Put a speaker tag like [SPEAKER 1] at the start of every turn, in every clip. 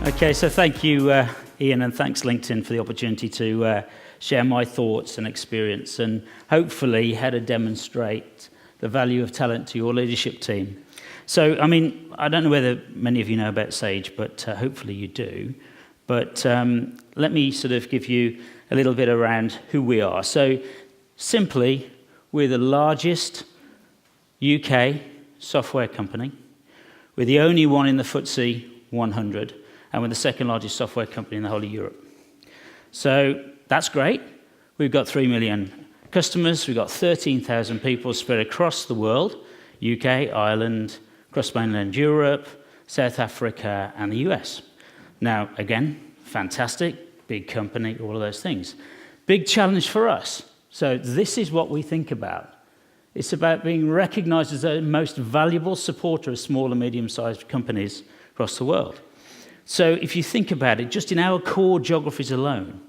[SPEAKER 1] Okay, so thank you, Ian, and thanks LinkedIn for the opportunity to share my thoughts and experience and hopefully how to demonstrate the value of talent to your leadership team. So, I mean, I don't know whether many of you know about Sage, but hopefully you do. But let me sort of give you a little bit around who we are. So, simply, we're the largest UK software company. We're the only one in the FTSE 100, and we're the second largest software company in the whole of Europe. So that's great. We've got 3 million customers. We've got 13,000 people spread across the world, UK, Ireland, across mainland Europe, South Africa, and the US. Now, again, fantastic, big company, all of those things. Big challenge for us. So this is what we think about. It's about being recognized as the most valuable supporter of small and medium-sized companies across the world. So if you think about it, just in our core geographies alone,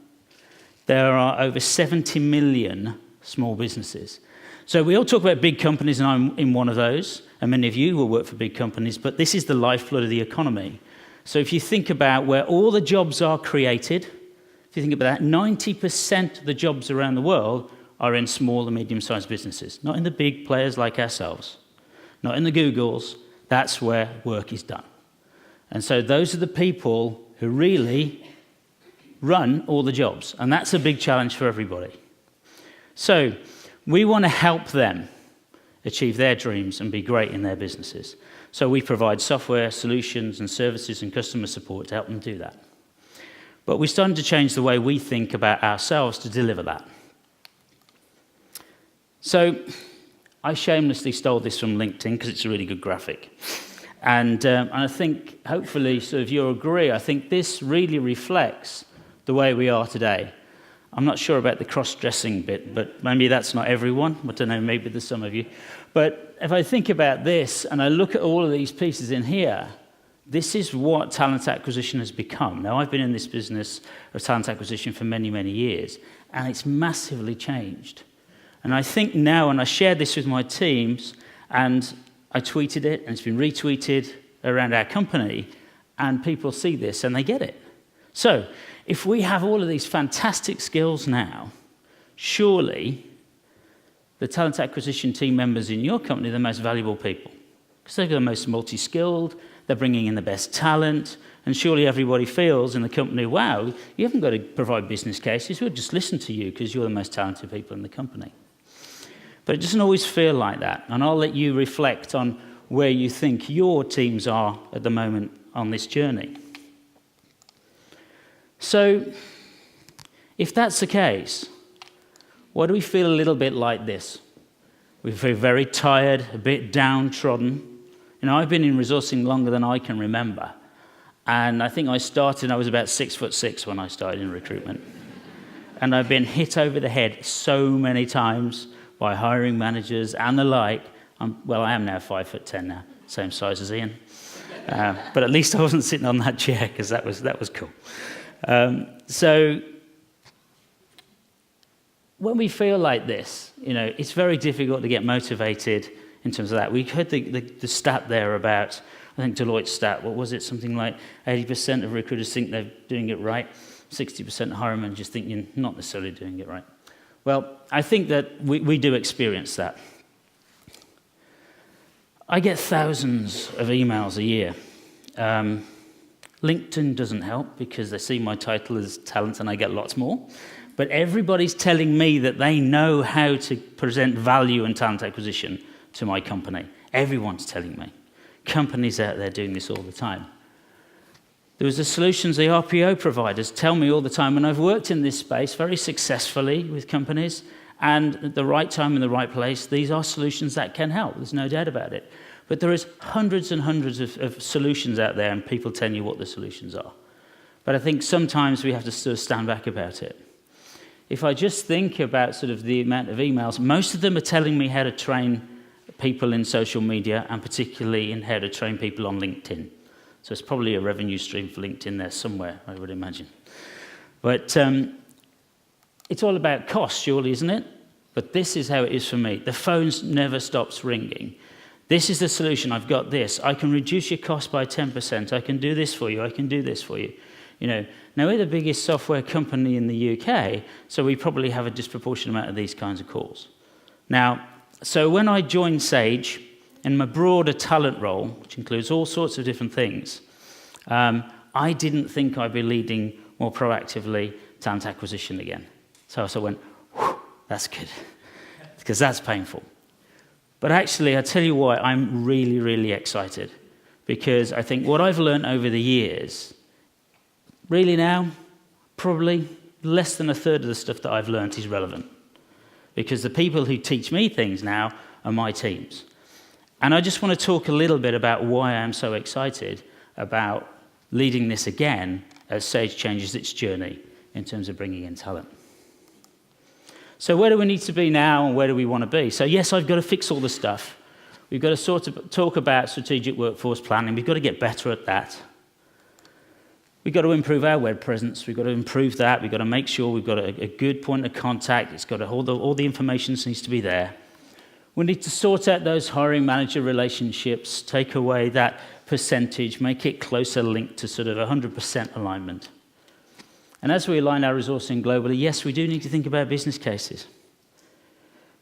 [SPEAKER 1] there are over 70 million small businesses. So we all talk about big companies, and I'm in one of those, and many of you will work for big companies, but this is the lifeblood of the economy. So if you think about where all the jobs are created, if you think about that, 90% of the jobs around the world are in small and medium-sized businesses, not in the big players like ourselves, not in the Googles. That's where work is done. And so those are the people who really run all the jobs, and that's a big challenge for everybody. So we want to help them achieve their dreams and be great in their businesses. So we provide software, solutions, and services and customer support to help them do that. But we're starting to change the way we think about ourselves to deliver that. So I shamelessly stole this from LinkedIn because it's a really good graphic. And I think, hopefully, sort of you'll agree, I think this really reflects the way we are today. I'm not sure about the cross-dressing bit, but maybe that's not everyone. I don't know, maybe there's some of you. But if I think about this, and I look at all of these pieces in here, this is what talent acquisition has become. Now, I've been in this business of talent acquisition for many, many years, and it's massively changed. And I think now, and I shared this with my teams, and I tweeted it, and it's been retweeted around our company, and people see this, and they get it. So, if we have all of these fantastic skills now, surely the talent acquisition team members in your company are the most valuable people, because they're the most multi-skilled, they're bringing in the best talent, and surely everybody feels in the company, wow, you haven't got to provide business cases, we'll just listen to you because you're the most talented people in the company. But it doesn't always feel like that, and I'll let you reflect on where you think your teams are at the moment on this journey. So, if that's the case, why do we feel a little bit like this? We feel very tired, a bit downtrodden. You know, I've been in resourcing longer than I can remember, and I think I was about 6'6" when I started in recruitment. And I've been hit over the head so many times by hiring managers and the like. I am now 5'10" now, same size as Ian. But at least I wasn't sitting on that chair, because that was cool. So when we feel like this, you know, it's very difficult to get motivated in terms of that. We heard the stat there about, I think Deloitte's stat, what was it? Something like 80% of recruiters think they're doing it right, 60% of hiring managers think you're not necessarily doing it right. Well, I think that we do experience that. I get thousands of emails a year. LinkedIn doesn't help because they see my title as talent and I get lots more. But everybody's telling me that they know how to present value and talent acquisition to my company. Everyone's telling me. Companies out there doing this all the time. There was the solutions the RPO providers tell me all the time, and I've worked in this space very successfully with companies, and at the right time in the right place, these are solutions that can help. There's no doubt about it. But there is hundreds and hundreds of solutions out there, and people tell you what the solutions are. But I think sometimes we have to sort of stand back about it. If I just think about sort of the amount of emails, most of them are telling me how to train people in social media, and particularly in how to train people on LinkedIn. So it's probably a revenue stream for LinkedIn there somewhere, I would imagine. But it's all about cost, surely, isn't it? But this is how it is for me. The phone never stops ringing. This is the solution. I've got this. I can reduce your cost by 10%. I can do this for you. I can do this for you. Now we're the biggest software company in the UK, so we probably have a disproportionate amount of these kinds of calls. Now, so when I joined Sage, in my broader talent role, which includes all sorts of different things, I didn't think I'd be leading more proactively talent acquisition again. So I went, whew, that's good, because that's painful. But actually, I tell you why, I'm really, really excited, because I think what I've learned over the years, really now, probably less than a third of the stuff that I've learned is relevant, because the people who teach me things now are my teams. And I just want to talk a little bit about why I'm so excited about leading this again as Sage changes its journey in terms of bringing in talent. So where do we need to be now and where do we want to be? So yes, I've got to fix all the stuff. We've got to sort of talk about strategic workforce planning. We've got to get better at that. We've got to improve our web presence. We've got to improve that. We've got to make sure we've got a good point of contact. It's got to hold all the information needs to be there. We need to sort out those hiring manager relationships, take away that percentage, make it closer linked to sort of 100% alignment. And as we align our resourcing globally, yes, we do need to think about business cases.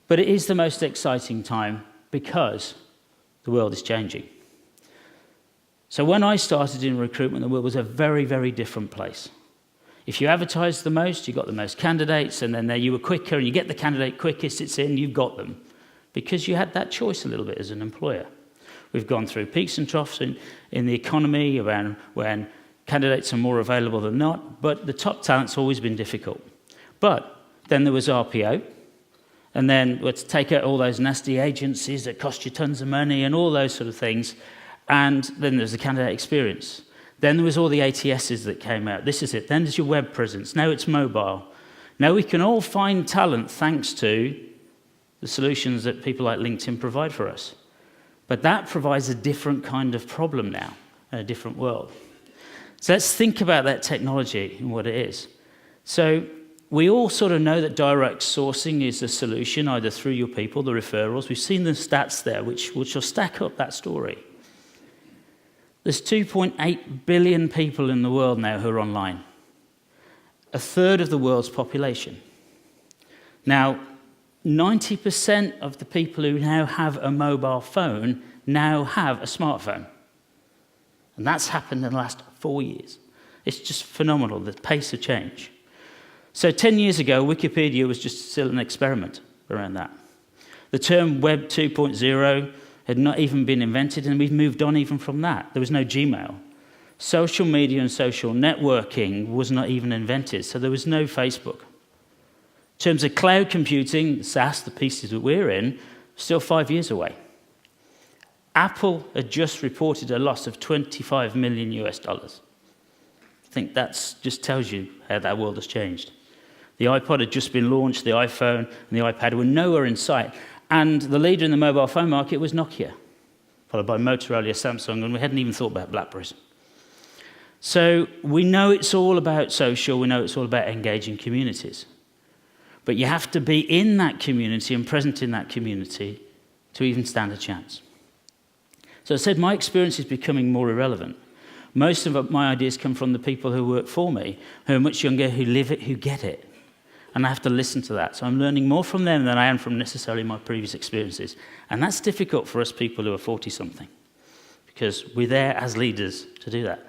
[SPEAKER 1] But it is the most exciting time because the world is changing. So when I started in recruitment, the world was a very, very different place. If you advertised the most, you got the most candidates, and then you were quicker, and you get the candidate quickest, it's in, you've got them. Because you had that choice a little bit as an employer. We've gone through peaks and troughs in the economy around when candidates are more available than not, but the top talent's always been difficult. But then there was RPO, and then let's take out all those nasty agencies that cost you tons of money and all those sort of things, and then there's the candidate experience. Then there was all the ATSs that came out. This is it. Then there's your web presence. Now it's mobile. Now we can all find talent thanks to the solutions that people like LinkedIn provide for us. But that provides a different kind of problem now, in a different world. So let's think about that technology and what it is. So we all sort of know that direct sourcing is the solution, either through your people, the referrals. We've seen the stats there, which will stack up that story. There's 2.8 billion people in the world now who are online. A third of the world's population. Now, 90% of the people who now have a mobile phone now have a smartphone. And that's happened in the last 4 years. It's just phenomenal, the pace of change. So 10 years ago, Wikipedia was just still an experiment around that. The term Web 2.0 had not even been invented, and we've moved on even from that. There was no Gmail. Social media and social networking was not even invented, so there was no Facebook. In terms of cloud computing, SaaS, the pieces that we're in, still 5 years away. Apple had just reported a loss of $25 million US. I think that just tells you how that world has changed. The iPod had just been launched, the iPhone and the iPad were nowhere in sight. And the leader in the mobile phone market was Nokia, followed by Motorola, Samsung, and we hadn't even thought about BlackBerries. So we know it's all about social, we know it's all about engaging communities. But you have to be in that community and present in that community to even stand a chance. So I said my experience is becoming more irrelevant. Most of my ideas come from the people who work for me, who are much younger, who live it, who get it. And I have to listen to that. So I'm learning more from them than I am from necessarily my previous experiences. And that's difficult for us people who are 40-something, because we're there as leaders to do that.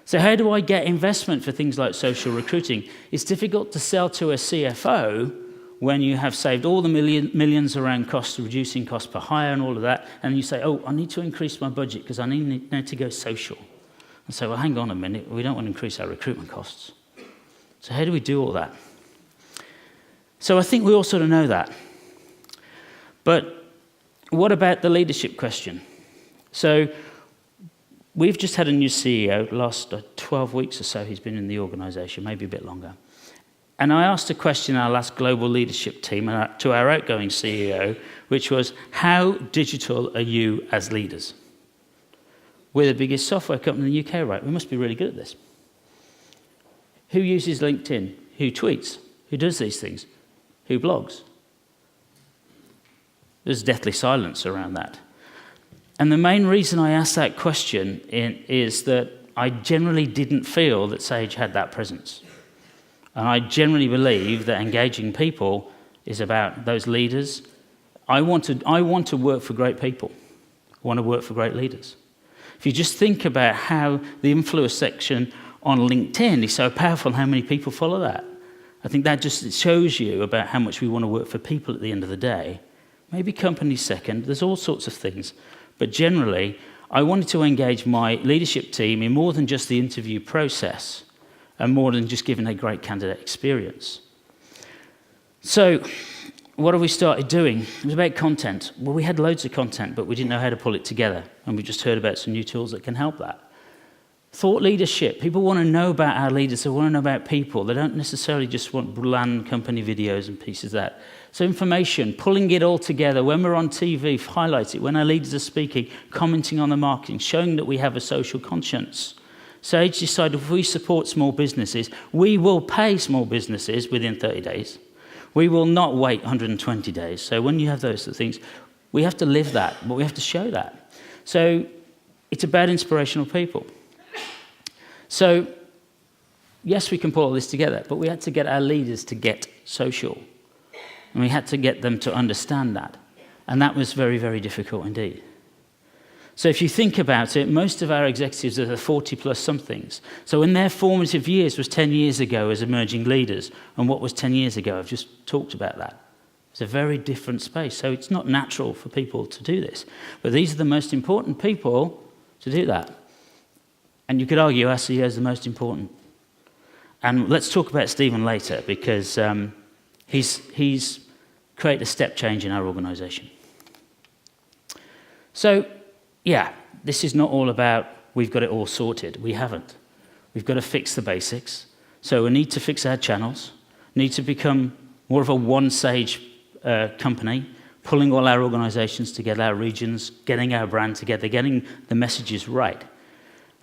[SPEAKER 1] So how do I get investment for things like social recruiting? It's difficult to sell to a CFO when you have saved all the millions around costs, reducing cost per hire and all of that, and you say, oh, I need to increase my budget because I need to go social. And say, well, hang on a minute, we don't want to increase our recruitment costs. So how do we do all that? So I think we all sort of know that. But what about the leadership question? So we've just had a new CEO, last 12 weeks or so he's been in the organisation, maybe a bit longer. And I asked a question in our last global leadership team to our outgoing CEO, which was, how digital are you as leaders? We're the biggest software company in the UK, right? We must be really good at this. Who uses LinkedIn? Who tweets? Who does these things? Who blogs? There's deathly silence around that. And the main reason I asked that question is that I generally didn't feel that Sage had that presence. And I generally believe that engaging people is about those leaders. I want to work for great people. I want to work for great leaders. If you just think about how the influence section on LinkedIn is so powerful and how many people follow that, I think that just shows you about how much we want to work for people at the end of the day. Maybe companies second. There's all sorts of things. But generally, I wanted to engage my leadership team in more than just the interview process and more than just giving a great candidate experience. So what have we started doing? It was about content. Well, we had loads of content, but we didn't know how to pull it together. And we just heard about some new tools that can help that. Thought leadership. People want to know about our leaders. They want to know about people. They don't necessarily just want bland company videos and pieces of that. So information, pulling it all together. When we're on TV, highlight it. When our leaders are speaking, commenting on the marketing, showing that we have a social conscience. Sage decided if we support small businesses, we will pay small businesses within 30 days. We will not wait 120 days. So when you have those things, we have to live that, but we have to show that. So it's about inspirational people. So, yes, we can pull all this together, but we had to get our leaders to get social. And we had to get them to understand that. And that was very, very difficult indeed. So if you think about it, most of our executives are the 40-plus somethings. So in their formative years was 10 years ago as emerging leaders. And what was 10 years ago? I've just talked about that. It's a very different space. So it's not natural for people to do this. But these are the most important people to do that. And you could argue our CEO is the most important. And let's talk about Stephen later, because he's created a step change in our organisation. So, yeah, this is not all about we've got it all sorted. We haven't. We've got to fix the basics. So we need to fix our channels, need to become more of a one-Sage company, pulling all our organisations together, our regions, getting our brand together, getting the messages right.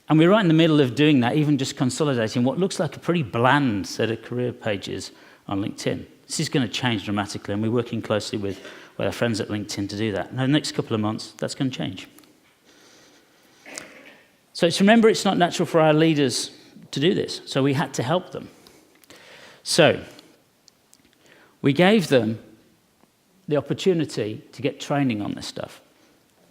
[SPEAKER 1] And we're right in the middle of doing that, even just consolidating what looks like a pretty bland set of career pages on LinkedIn. This is going to change dramatically, and we're working closely with our friends at LinkedIn to do that. And in the next couple of months, that's going to change. So remember, it's not natural for our leaders to do this, so we had to help them. So we gave them the opportunity to get training on this stuff.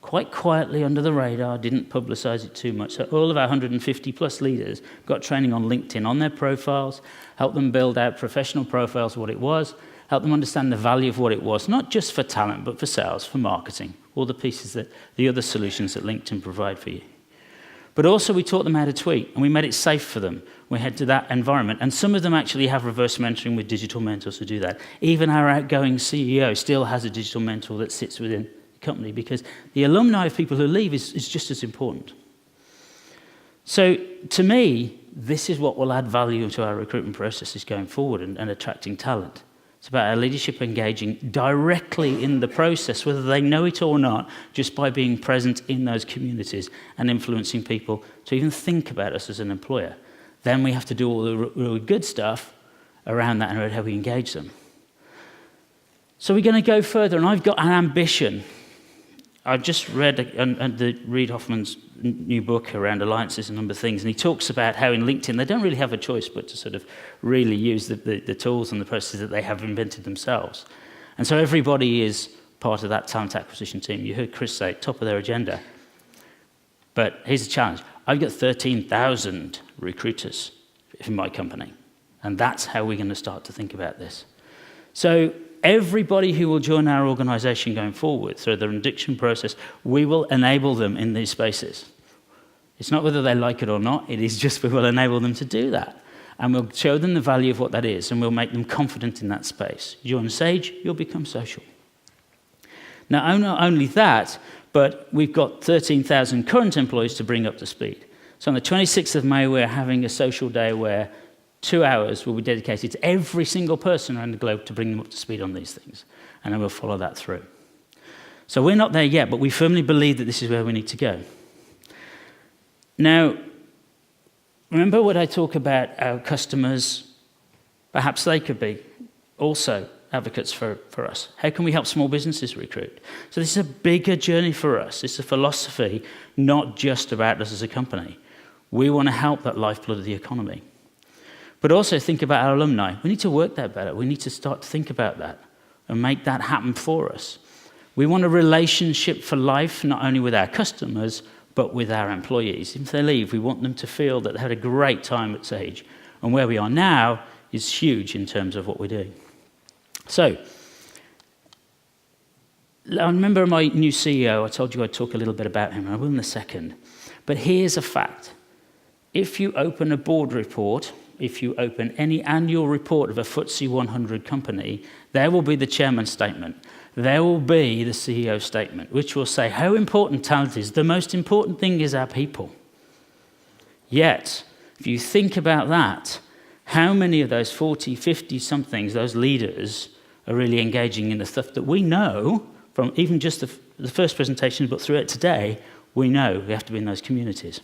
[SPEAKER 1] Quite quietly under the radar, didn't publicise it too much. So all of our 150-plus leaders got training on LinkedIn on their profiles, helped them build out professional profiles of what it was, helped them understand the value of what it was, not just for talent, but for sales, for marketing, all the pieces that the other solutions that LinkedIn provide for you. But also we taught them how to tweet, and we made it safe for them. We head to that environment. And some of them actually have reverse mentoring with digital mentors to do that. Even our outgoing CEO still has a digital mentor that sits within company, because the alumni of people who leave is just as important. So to me, this is what will add value to our recruitment processes going forward and attracting talent. It's about our leadership engaging directly in the process, whether they know it or not, just by being present in those communities and influencing people to even think about us as an employer. Then we have to do all the really good stuff around that and how we engage them. So we're going to go further, and I've got an ambition. I've just read Reid Hoffman's new book around alliances and a number of things, and he talks about how in LinkedIn they don't really have a choice but to sort of really use the tools and the processes that they have invented themselves. And so everybody is part of that talent acquisition team. You heard Chris say, top of their agenda. But here's the challenge. I've got 13,000 recruiters in my company, and that's how we're going to start to think about this. So everybody who will join our organisation going forward through the induction process, we will enable them in these spaces. It's not whether they like it or not, it is just we will enable them to do that. And we'll show them the value of what that is, and we'll make them confident in that space. You join Sage, you'll become social. Now, not only that, but we've got 13,000 current employees to bring up to speed. So on the 26th of May, we're having a social day where 2 hours will be dedicated to every single person around the globe to bring them up to speed on these things. And then we'll follow that through. So we're not there yet, but we firmly believe that this is where we need to go. Now, remember when I talk about our customers, perhaps they could be also advocates for us? How can we help small businesses recruit? So this is a bigger journey for us. It's a philosophy, not just about us as a company. We want to help that lifeblood of the economy. But also think about our alumni. We need to work that better. We need to start to think about that and make that happen for us. We want a relationship for life, not only with our customers, but with our employees. If they leave, we want them to feel that they had a great time at Sage. And where we are now is huge in terms of what we're doing. So, I remember my new CEO, I told you I'd talk a little bit about him, and I will in a second. But here's a fact. If you open a board report, if you open any annual report of a FTSE 100 company, there will be the chairman's statement. There will be the CEO's statement, which will say how important talent is. The most important thing is our people. Yet, if you think about that, how many of those 40, 50-somethings, those leaders, are really engaging in the stuff that we know from even just the first presentation, but through it today, we know we have to be in those communities.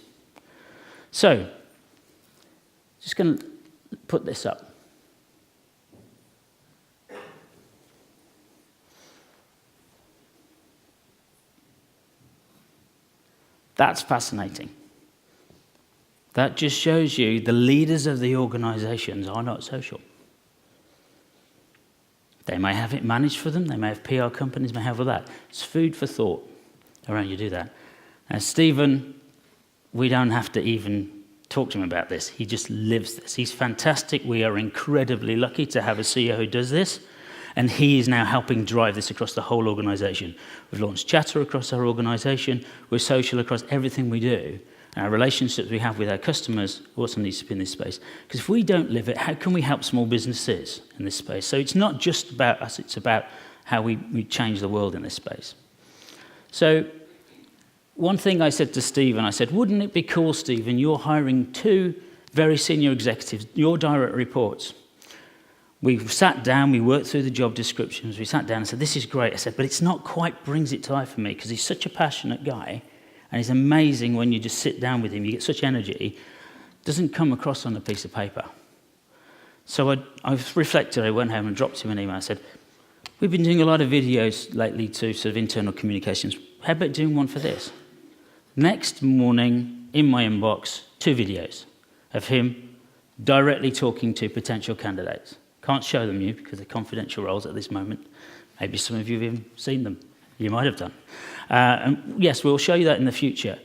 [SPEAKER 1] So, just going to put this up. That's fascinating. That just shows you the leaders of the organizations are not social. They may have it managed for them, they may have PR companies, may have all that. It's food for thought around you do that. And Stephen, we don't have to even talk to him about this. He just lives this. He's fantastic. We are incredibly lucky to have a CEO who does this. And he is now helping drive this across the whole organization. We've launched Chatter across our organization. We're social across everything we do. And our relationships we have with our customers also needs to be in this space. Because if we don't live it, how can we help small businesses in this space? So it's not just about us, it's about how we change the world in this space. So one thing I said to Stephen, I said, wouldn't it be cool, Stephen, you're hiring 2 very senior executives, your direct reports. We sat down, we worked through the job descriptions, we sat down and said, this is great. I said, but it's not quite brings it to life for me because he's such a passionate guy and it's amazing when you just sit down with him, you get such energy, it doesn't come across on a piece of paper. So I reflected, I went home and dropped him an email. I said, we've been doing a lot of videos lately to sort of internal communications. How about doing one for this? Next morning, in my inbox, 2 videos of him directly talking to potential candidates. Can't show them you because they're confidential roles at this moment. Maybe some of you have even seen them. You might have done. And yes, we'll show you that in the future.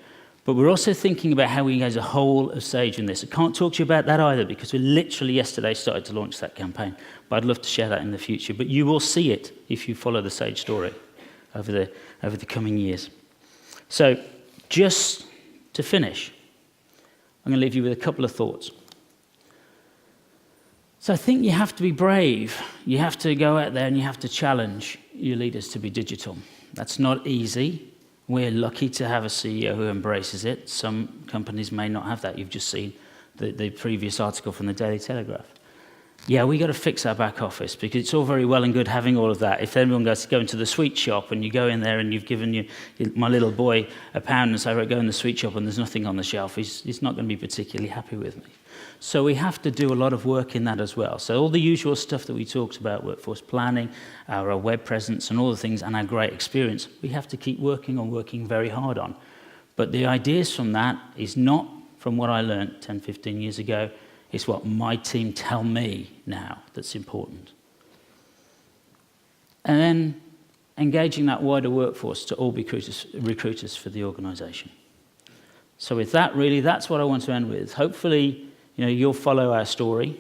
[SPEAKER 1] But we're also thinking about how we engage the whole of Sage in this. I can't talk to you about that either because we literally yesterday started to launch that campaign. But I'd love to share that in the future. But you will see it if you follow the Sage story over the coming years. So just to finish, I'm going to leave you with a couple of thoughts. So I think you have to be brave. You have to go out there and you have to challenge your leaders to be digital. That's not easy. We're lucky to have a CEO who embraces it. Some companies may not have that. You've just seen the previous article from the Daily Telegraph. Yeah, we got to fix our back office because it's all very well and good having all of that. If anyone goes to go into the sweet shop and you go in there and you've given my little boy £1 and say, right, go in the sweet shop and there's nothing on the shelf, he's not going to be particularly happy with me. So we have to do a lot of work in that as well. So all the usual stuff that we talked about, workforce planning, our web presence and all the things and our great experience, we have to keep working very hard on. But the ideas from that is not from what I learned 10, 15 years ago. It's what my team tell me now that's important. And then engaging that wider workforce to all be recruiters for the organisation. So with that, really, that's what I want to end with. Hopefully, you'll follow our story.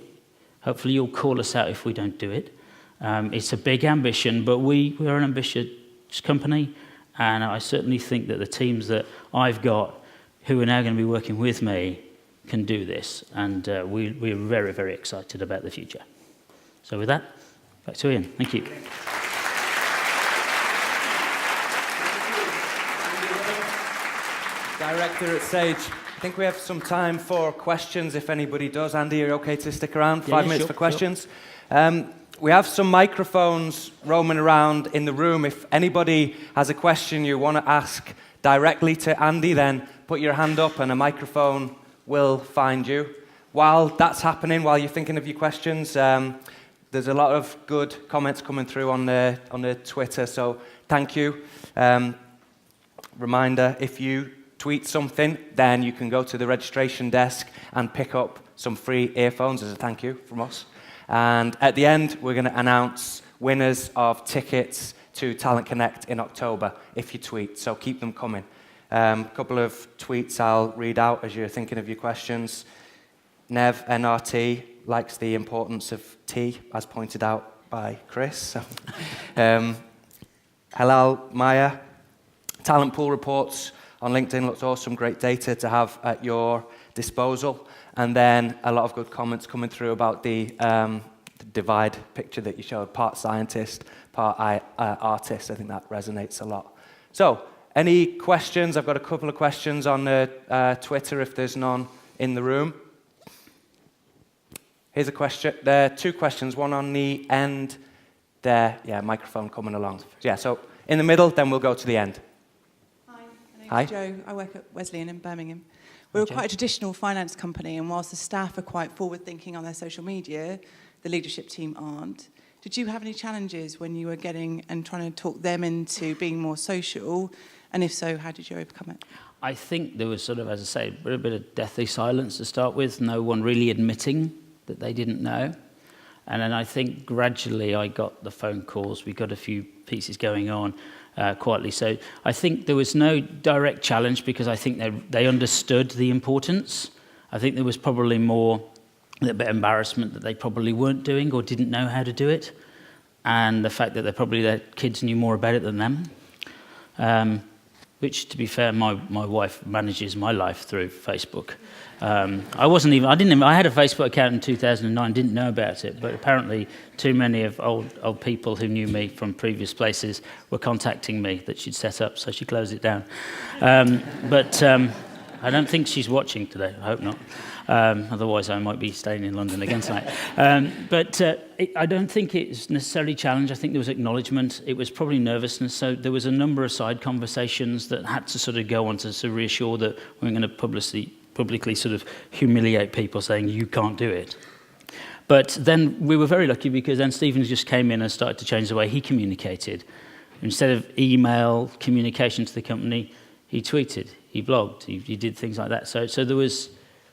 [SPEAKER 1] Hopefully, you'll call us out if we don't do it. It's a big ambition, but we are an ambitious company, and I certainly think that the teams that I've got who are now going to be working with me can do this, and we're very, very excited about the future. So with that, back to Ian. Thank you.
[SPEAKER 2] Director at Sage, I think we have some time for questions if anybody does. Andy, are you okay to stick around? 5 minutes for questions. Sure. We have some microphones roaming around in the room. If anybody has a question you want to ask directly to Andy, then put your hand up and a microphone will find you. While that's happening, while you're thinking of your questions, There's a lot of good comments coming through on the Twitter, so thank you. Reminder, if you tweet something, then you can go to the registration desk and pick up some free earphones as a thank you from us. And at the end, we're going to announce winners of tickets to Talent Connect in October if you tweet, so keep them coming. A couple of tweets I'll read out as you're thinking of your questions. Nev, NRT, likes the importance of tea, as pointed out by Chris. So, Halal Maya, talent pool reports on LinkedIn looks awesome, great data to have at your disposal. And then a lot of good comments coming through about the divide picture that you showed, part scientist, part artist. I think that resonates a lot. So, any questions? I've got a couple of questions on Twitter if there's none in the room. Here's a question. There are two questions, one on the end there. Yeah, microphone coming along. Yeah, so in the middle, then we'll go to the end.
[SPEAKER 3] Hi, my name's Jo. I work at Wesleyan in Birmingham. We're quite a traditional finance company, and whilst the staff are quite forward-thinking on their social media, the leadership team aren't. Did you have any challenges when you were getting and trying to talk them into being more social? And if so, how did you overcome it?
[SPEAKER 1] I think there was sort of, as I say, a bit of deathly silence to start with, no one really admitting that they didn't know. And then I think gradually I got the phone calls, we got a few pieces going on quietly. So I think there was no direct challenge because I think they understood the importance. I think there was probably more a bit of embarrassment that they probably weren't doing or didn't know how to do it. And the fact that their kids knew more about it than them. Which, to be fair, my wife manages my life through Facebook. I had a Facebook account in 2009, didn't know about it, but apparently too many of old people who knew me from previous places were contacting me that she'd set up, so she closed it down. But I don't think she's watching today, I hope not. Otherwise I might be staying in London again tonight. I don't think it's necessarily challenge. I think there was acknowledgement. It was probably nervousness. So there was a number of side conversations that had to sort of go on to reassure that we weren't going to publicly sort of humiliate people saying, you can't do it. But then we were very lucky because then Stephen just came in and started to change the way he communicated. Instead of email communication to the company, he tweeted, he blogged, he did things like that. So there was...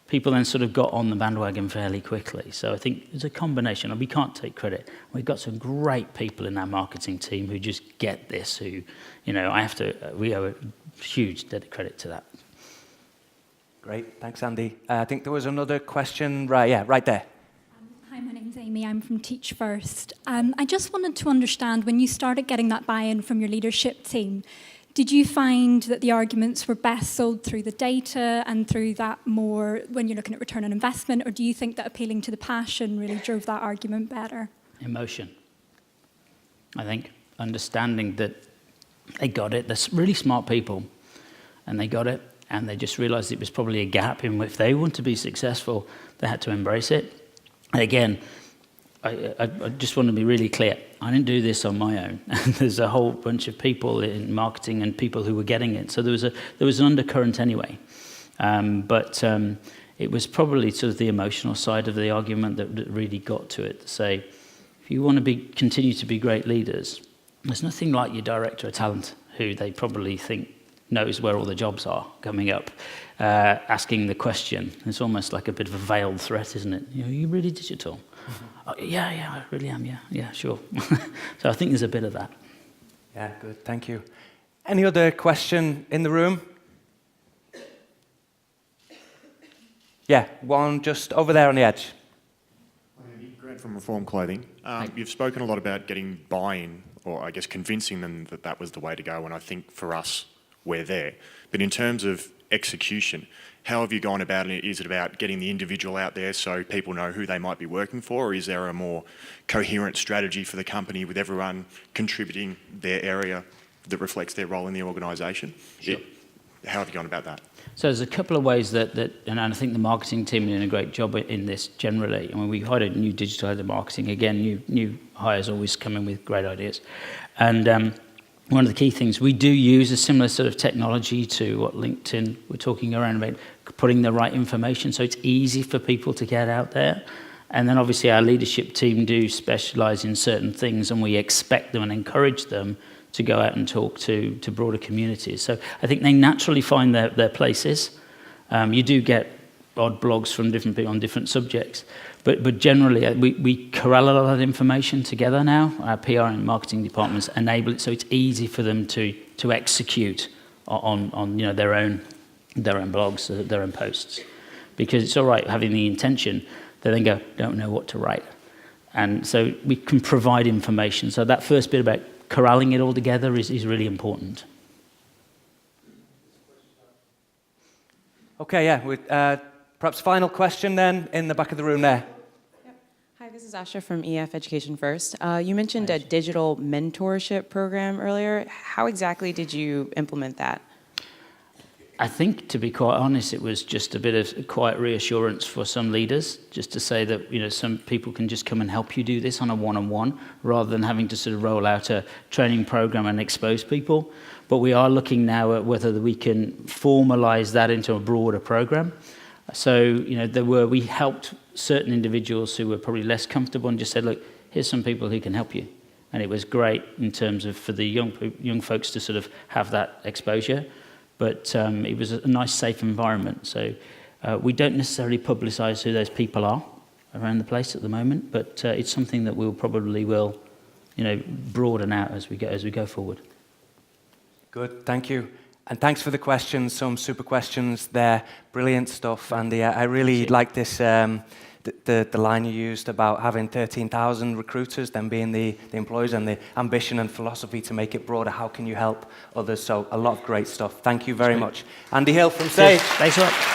[SPEAKER 1] People then sort of got on the bandwagon fairly quickly. So I think it's a combination. We can't take credit. We've got some great people in our marketing team who just get this, who, we owe a huge debt of credit to that.
[SPEAKER 2] Great, thanks, Andy. I think there was another question, right there.
[SPEAKER 4] Hi, my name's Amy. I'm from Teach First. I just wanted to understand, when you started getting that buy-in from your leadership team, did you find that the arguments were best sold through the data and through that more when you're looking at return on investment, or do you think that appealing to the passion really drove that argument better?
[SPEAKER 1] Emotion. I think understanding that they got it. They're really smart people, and they got it, and they just realised it was probably a gap in which if they want to be successful, they had to embrace it. And again, I just want to be really clear. I didn't do this on my own. There's a whole bunch of people in marketing and people who were getting it. So there was an undercurrent anyway. But it was probably sort of the emotional side of the argument that really got to it. To say, if you want to continue to be great leaders, there's nothing like your director of talent, who they probably think knows where all the jobs are coming up, asking the question. It's almost like a bit of a veiled threat, isn't it? Are you really digital? Oh, yeah, I really am, yeah, sure. So I think there's a bit of that.
[SPEAKER 2] Yeah, good, thank you. Any other question in the room? Yeah, one just over there on the edge.
[SPEAKER 5] Grant from Reform Clothing. You've spoken a lot about getting buy-in, or I guess convincing them that that was the way to go, and I think for us, we're there. But in terms of execution, how have you gone about it? Is it about getting the individual out there so people know who they might be working for, or is there a more coherent strategy for the company with everyone contributing their area that reflects their role in the organisation?
[SPEAKER 1] Sure.
[SPEAKER 5] How have you gone about that?
[SPEAKER 1] So there's a couple of ways that and I think the marketing team are doing a great job in this generally. I mean, we hired a new digital head of marketing. Again, new hires always come in with great ideas. And one of the key things, we do use a similar sort of technology to what LinkedIn we're talking around about, putting the right information so it's easy for people to get out there. And then obviously our leadership team do specialise in certain things, and we expect them and encourage them to go out and talk to broader communities. So I think they naturally find their places. You do get odd blogs from different people on different subjects, but generally we corral a lot of information together now. Our PR and marketing departments enable it so it's easy for them to execute on their own blogs, their own posts, because it's all right having the intention. They then go, don't know what to write, and so we can provide information. So that first bit about corralling it all together is really important.
[SPEAKER 2] Okay, yeah. Perhaps final question then in the back of the room there.
[SPEAKER 6] Yep. Hi, this is Asha from EF Education First. You mentioned a digital mentorship program earlier. How exactly did you implement that?
[SPEAKER 1] I think, to be quite honest, it was just a bit of quiet reassurance for some leaders, just to say that some people can just come and help you do this on a one-on-one, rather than having to sort of roll out a training program and expose people. But we are looking now at whether we can formalize that into a broader program. So we helped certain individuals who were probably less comfortable and just said, look, here's some people who can help you. And it was great in terms of for the young folks to sort of have that exposure. But it was a nice, safe environment. So we don't necessarily publicise who those people are around the place at the moment, but it's something that we'll probably broaden out as we go forward.
[SPEAKER 2] Good, thank you. And thanks for the questions, some super questions there. Brilliant stuff, Andy. I really like this, the line you used about having 13,000 recruiters, them being the employees, and the ambition and philosophy to make it broader. How can you help others? So a lot of great stuff. Thank you very much. Andy Hill from Sage.
[SPEAKER 1] Thanks a lot.